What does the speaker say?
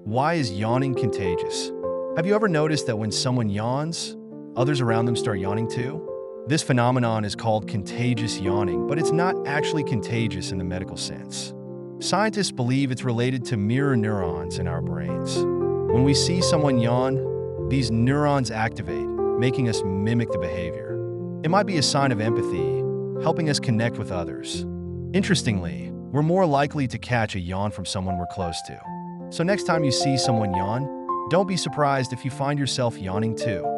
Why is yawning contagious? Have you ever noticed that when someone yawns, others around them start yawning too? This phenomenon is called contagious yawning, but it's not actually contagious in the medical sense. Scientists believe it's related to mirror neurons in our brains. When we see someone yawn, these neurons activate, making us mimic the behavior. It might be a sign of empathy, helping us connect with others. Interestingly, we're more likely to catch a yawn from someone we're close to. So next time you see someone yawn, don't be surprised if you find yourself yawning too.